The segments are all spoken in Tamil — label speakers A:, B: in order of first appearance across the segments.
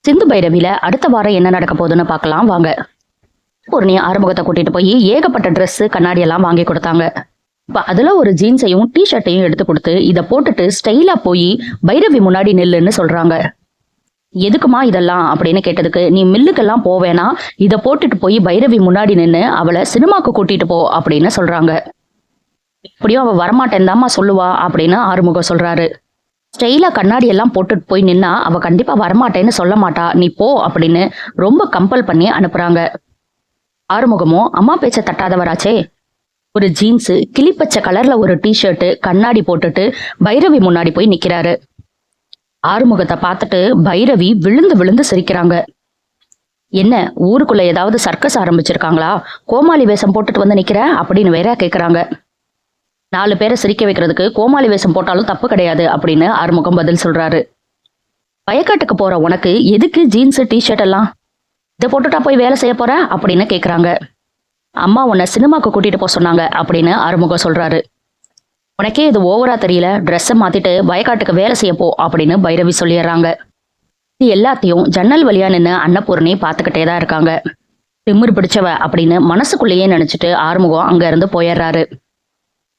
A: சிந்து பைரவில அடுத்த வாரம் என்ன நடக்க போகுதுன்னு பார்க்கலாம் வாங்க. பூர்ணி ஆறுமுகத்தை கூட்டிட்டு போய் ஏகப்பட்ட ட்ரெஸ் கண்ணாடி எல்லாம் வாங்கி கொடுத்தாங்க. இப்ப அதுல ஒரு ஜீன்ஸையும் டிஷர்ட்டையும் எடுத்து கொடுத்து இதை போட்டுட்டு ஸ்டைலா போய் பைரவி முன்னாடி நில்லுன்னு சொல்றாங்க. எதுக்குமா இதெல்லாம் அப்படின்னு கேட்டதுக்கு, நீ மில்லுக்கெல்லாம் போவேனா, இதை போட்டுட்டு போய் பைரவி முன்னாடி நின்று அவளை சினிமாக்கு கூட்டிட்டு போ அப்படின்னு சொல்றாங்க. இப்படியும் அவ வரமாட்டேன் தாமா சொல்லுவா அப்படின்னு ஆறுமுகம் சொல்றாரு. ஸ்டைலா கண்ணாடி எல்லாம் போட்டுட்டு போய் நின்னா அவ கண்டிப்பா வரமாட்டேன்னு சொல்ல மாட்டா, நீ போ அப்படின்னு ரொம்ப கம்பல் பண்ணி அனுப்புறாங்க. ஆறுமுகமும் அம்மா பேச்ச தட்டாதவராச்சே. ஒரு ஜீன்ஸ், கிளிப்பச்சை கலர்ல ஒரு டிஷர்ட், கண்ணாடி போட்டுட்டு பைரவி முன்னாடி போய் நிக்கிறாரு. ஆறுமுகத்தை பார்த்துட்டு பைரவி விழுந்து விழுந்து சிரிக்கிறாங்க. என்ன ஊருக்குள்ள ஏதாவது சர்க்கஸ் ஆரம்பிச்சிருக்காங்களா, கோமாளி வேஷம் போட்டுட்டு வந்து நிக்கிற அப்படின்னு வேற கேக்குறாங்க. 4 பேரை சிரிக்க வைக்கிறதுக்கு கோமாளி வேஷம் போட்டாலும் தப்பு கிடையாது அப்படின்னு ஆறுமுகம் பதில் சொல்றாரு. வயக்காட்டுக்கு போற உனக்கு எதுக்கு ஜீன்ஸ் டிஷர்ட் எல்லாம், இதை போட்டுட்டா போய் வேலை செய்ய போற அப்படின்னு கேக்குறாங்க. அம்மா உன்னை சினிமாக்கு கூட்டிட்டு போக சொன்னாங்க அப்படின்னு ஆறுமுகம் சொல்றாரு. உனக்கே இது ஓவரா தெரியல, ட்ரெஸ்ஸை மாத்திட்டு வயக்காட்டுக்கு வேலை செய்ய போ அப்படின்னு பைரவி சொல்லிடுறாங்க. இது எல்லாத்தையும் ஜன்னல் வழியா நின்று அன்னபூர்ணி பார்த்துக்கிட்டே தான் இருக்காங்க. திமிரு பிடிச்சவ அப்படின்னு மனசுக்குள்ளேயே நினைச்சிட்டு ஆறுமுகம் அங்க இருந்து போயிடுறாரு.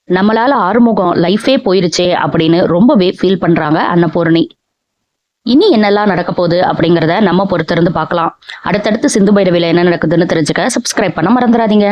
A: நம்மளால ஆறுமுகம் லைஃபே போயிருச்சே அப்படின்னு ரொம்பவே ஃபீல் பண்றாங்க அன்னபூர்ணி. இனி என்னெல்லாம் நடக்க போகுது அப்படிங்கிறத நம்ம பொறுத்திருந்து பார்க்கலாம். அடுத்தடுத்து சிந்து பைரவில என்ன நடக்குதுன்னு தெரிஞ்சுக்க சப்ஸ்கிரைப் பண்ண மறந்துடாதீங்க.